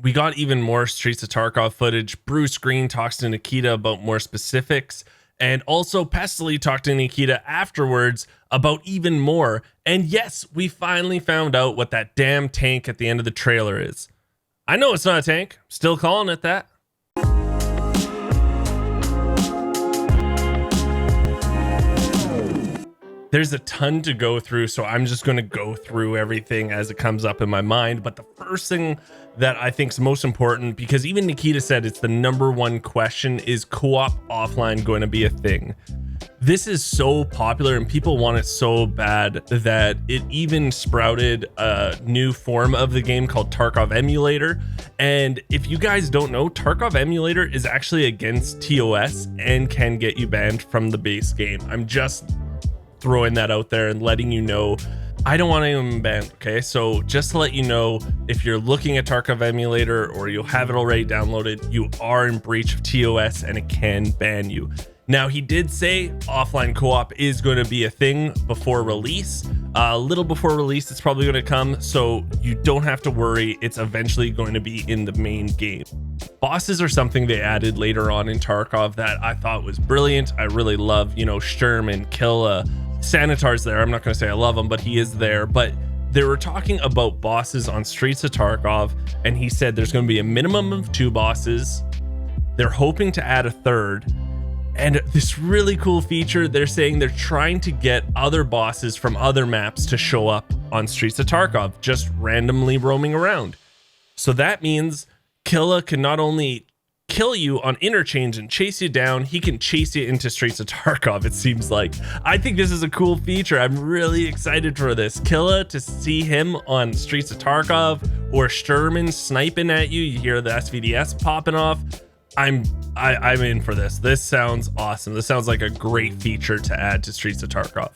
we got even more Streets of Tarkov footage. Bruce Green talks to Nikita about more specifics. And also Pestily talked to Nikita afterwards about even more. And yes, we finally found out what that damn tank at the end of the trailer is. I know it's not a tank. Still calling it that. There's a ton to go through, so I'm just going to go through everything as it comes up in my mind. But the first thing that I think is most important, because even Nikita said it's the #1 question, is co-op offline going to be a thing? This is so popular and people want it so bad that it even sprouted a new form of the game called Tarkov Emulator. And if you guys don't know, Tarkov Emulator is actually against TOS and can get you banned from the base game. I'm just throwing that out there and letting you know. I don't want anyone banned, okay? So just to let you know, if you're looking at Tarkov Emulator or you have it already downloaded, you are in breach of TOS and it can ban you. Now, he did say offline co-op is going to be a thing before release. A little before release, it's probably going to come, so you don't have to worry. It's eventually going to be in the main game. Bosses are something they added later on in Tarkov that I thought was brilliant. I really love, Sturm and Killa. Sanitar's there. I'm not going to say I love him, but he is there. But they were talking about bosses on Streets of Tarkov, and he said there's going to be a minimum of 2 bosses. They're hoping to add a 3rd. And this really cool feature, they're saying they're trying to get other bosses from other maps to show up on Streets of Tarkov, just randomly roaming around. So that means Killa can not only kill you on interchange and chase you down, he can chase you into Streets of Tarkov, it seems like. I think this is a cool feature. I'm really excited for this. Killa, to see him on Streets of Tarkov, or Sturman sniping at you. You hear the SVDS popping off. I'm in for this. This sounds awesome. This sounds like a great feature to add to Streets of Tarkov.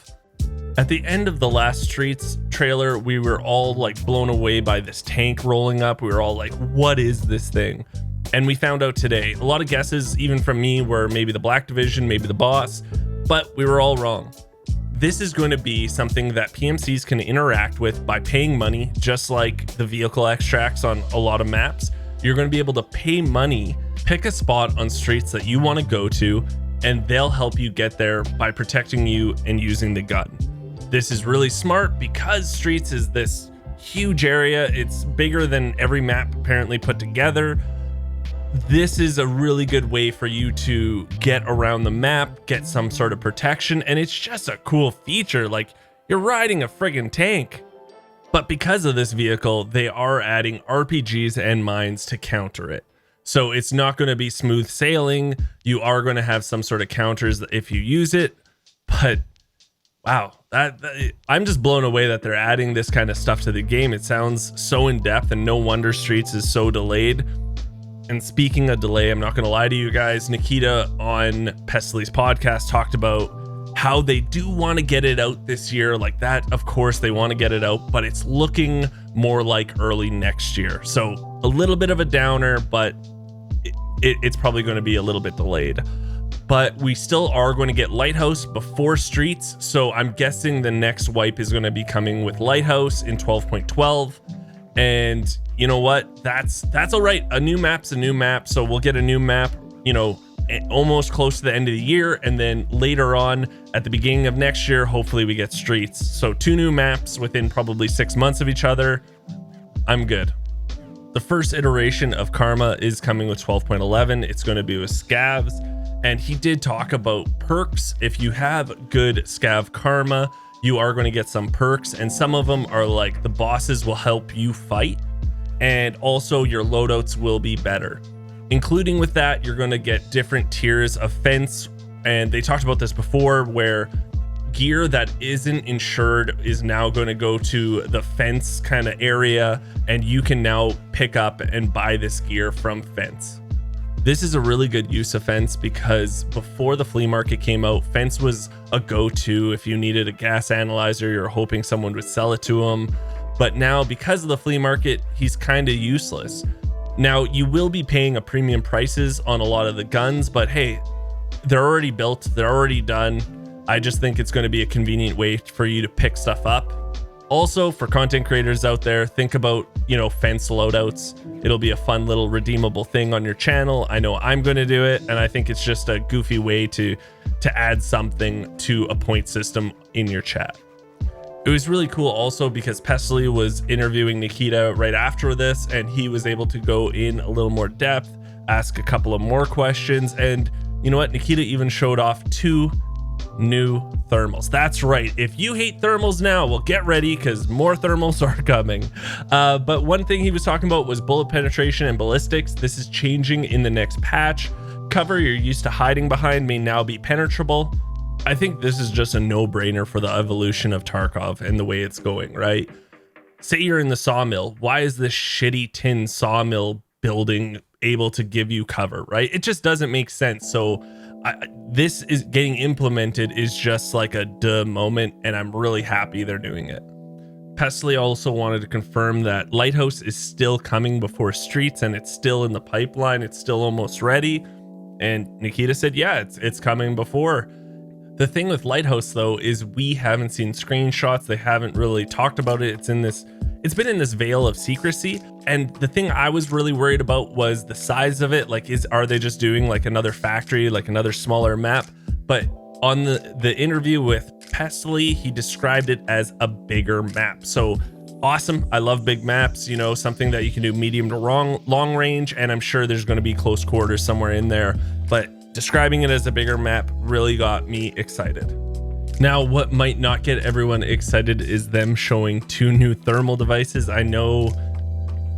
At the end of the last Streets trailer, we were all like blown away by this tank rolling up. We were all like, what is this thing? And we found out today. A lot of guesses, even from me, were maybe the Black Division, maybe the boss, but we were all wrong. This is going to be something that PMCs can interact with by paying money, just like the vehicle extracts on a lot of maps. You're going to be able to pay money, pick a spot on Streets that you want to go to, and they'll help you get there by protecting you and using the gun. This is really smart because Streets is this huge area. It's bigger than every map apparently put together. This is a really good way for you to get around the map, get some sort of protection, and it's just a cool feature. Like, you're riding a friggin' tank. But because of this vehicle, they are adding RPGs and mines to counter it. So it's not going to be smooth sailing. You are going to have some sort of counters if you use it. But wow, I'm just blown away that they're adding this kind of stuff to the game. It sounds so in depth, and no wonder Streets is so delayed. And speaking of delay, I'm not going to lie to you guys. Nikita on Pestily's podcast talked about how they do want to get it out this year. Like that, of course, they want to get it out, but it's looking more like early next year. So a little bit of a downer, but it's probably going to be a little bit delayed. But we still are going to get Lighthouse before Streets. So I'm guessing the next wipe is going to be coming with Lighthouse in 12.12. And you know what? That's all right. A new map's a new map. So we'll get a new map, almost close to the end of the year. And then later on at the beginning of next year, hopefully we get Streets. So 2 new maps within probably 6 months of each other. I'm good. The first iteration of Karma is coming with 12.11. It's going to be with Scavs. And he did talk about perks. If you have good Scav Karma, you are going to get some perks. And some of them are like the bosses will help you fight. And also your loadouts will be better. Including with that, you're going to get different tiers of fence. And they talked about this before, where gear that isn't insured is now going to go to the fence kind of area, and you can now pick up and buy this gear from fence. This is a really good use of fence because before the flea market came out, fence was a go-to if you needed a gas analyzer. You're hoping someone would sell it to them. But now, because of the flea market, he's kind of useless. Now, you will be paying a premium prices on a lot of the guns, but hey, they're already built, they're already done. I just think it's going to be a convenient way for you to pick stuff up. Also, for content creators out there, think about, fence loadouts. It'll be a fun little redeemable thing on your channel. I know I'm going to do it, and I think it's just a goofy way to add something to a point system in your chat. It was really cool also because Pestley was interviewing Nikita right after this, and he was able to go in a little more depth, ask a couple of more questions, and you know what? Nikita even showed off 2 new thermals. That's right. If you hate thermals now, well, get ready because more thermals are coming. But one thing he was talking about was bullet penetration and ballistics. This is changing in the next patch. Cover you're used to hiding behind may now be penetrable. I think this is just a no-brainer for the evolution of Tarkov and the way it's going, right? Say you're in the sawmill. Why is this shitty tin sawmill building able to give you cover, right? It just doesn't make sense. So this is getting implemented is just like a duh moment, and I'm really happy they're doing it. Pestley also wanted to confirm that Lighthouse is still coming before Streets, and it's still in the pipeline. It's still almost ready. And Nikita said, yeah, it's coming before. The thing with Lighthouse though is we haven't seen screenshots. They haven't really talked about it. It's been in this veil of secrecy. And the thing I was really worried about was the size of it. Like, are they just doing like another factory, like another smaller map? But on the interview with Pestley, he described it as a bigger map. So awesome. I love big maps, something that you can do medium to long range. And I'm sure there's going to be close quarters somewhere in there. But describing it as a bigger map really got me excited. Now, what might not get everyone excited is them showing 2 new thermal devices. I know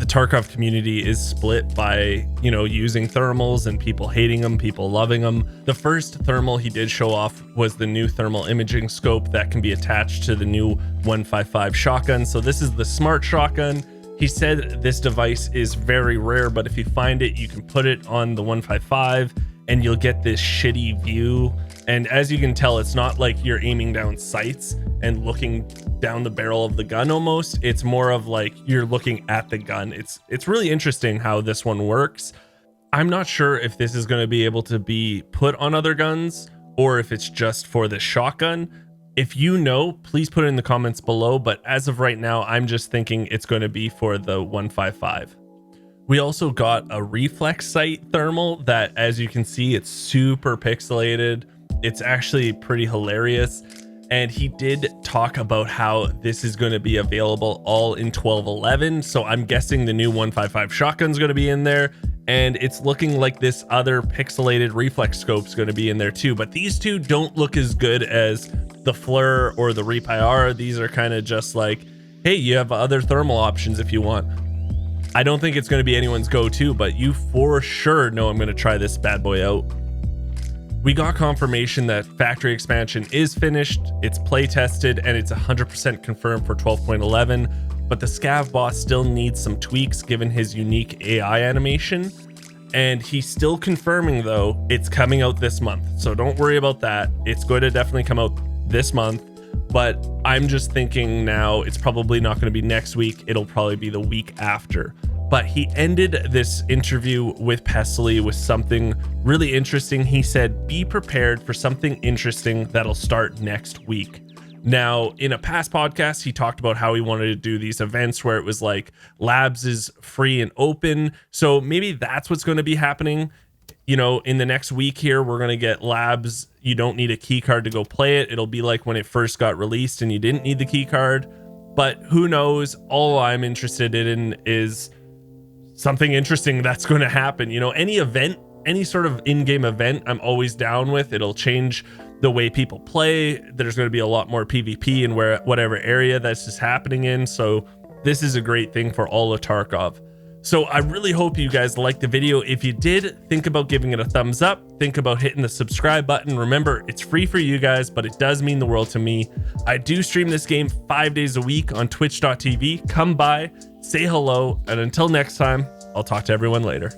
the Tarkov community is split by, using thermals and people hating them, people loving them. The first thermal he did show off was the new thermal imaging scope that can be attached to the new 155 shotgun. So this is the smart shotgun. He said this device is very rare, but if you find it, you can put it on the 155 and you'll get this shitty view. And as you can tell, it's not like you're aiming down sights and looking down the barrel of the gun almost. It's more of like you're looking at the gun. It's really interesting how this one works. I'm not sure if this is going to be able to be put on other guns or if it's just for the shotgun. If you know, please put it in the comments below. But as of right now, I'm just thinking it's going to be for the 155. We also got a reflex sight thermal that, as you can see, it's super pixelated. It's actually pretty hilarious. And he did talk about how this is going to be available all in 12.11. So I'm guessing the new 155 shotgun is going to be in there. And it's looking like this other pixelated reflex scope is going to be in there too. But these two don't look as good as the FLIR or the REAP-IR. These are kind of just like, hey, you have other thermal options if you want. I don't think it's going to be anyone's go-to, but you for sure know I'm going to try this bad boy out. We got confirmation that factory expansion is finished, it's play tested, and it's 100% confirmed for 12.11, but the Scav boss still needs some tweaks given his unique AI animation. And he's still confirming though, it's coming out this month. So don't worry about that. It's going to definitely come out this month. But I'm just thinking now it's probably not going to be next week. It'll probably be the week after. But he ended this interview with Pestley with something really interesting. He said, be prepared for something interesting that'll start next week. Now, in a past podcast, he talked about how he wanted to do these events where it was like labs is free and open. So maybe that's what's going to be happening. In the next week here, we're going to get labs. You don't need a key card to go play it. It'll be like when it first got released and you didn't need the key card. But who knows? All I'm interested in is something interesting that's going to happen. Any event, any sort of in-game event, I'm always down with. It'll change the way people play. There's going to be a lot more PvP in whatever area that's just happening in. So this is a great thing for all of Tarkov. So I really hope you guys liked the video. If you did, think about giving it a thumbs up. Think about hitting the subscribe button. Remember, it's free for you guys, but it does mean the world to me. I do stream this game 5 days a week on twitch.tv. Come by, say hello, and until next time, I'll talk to everyone later.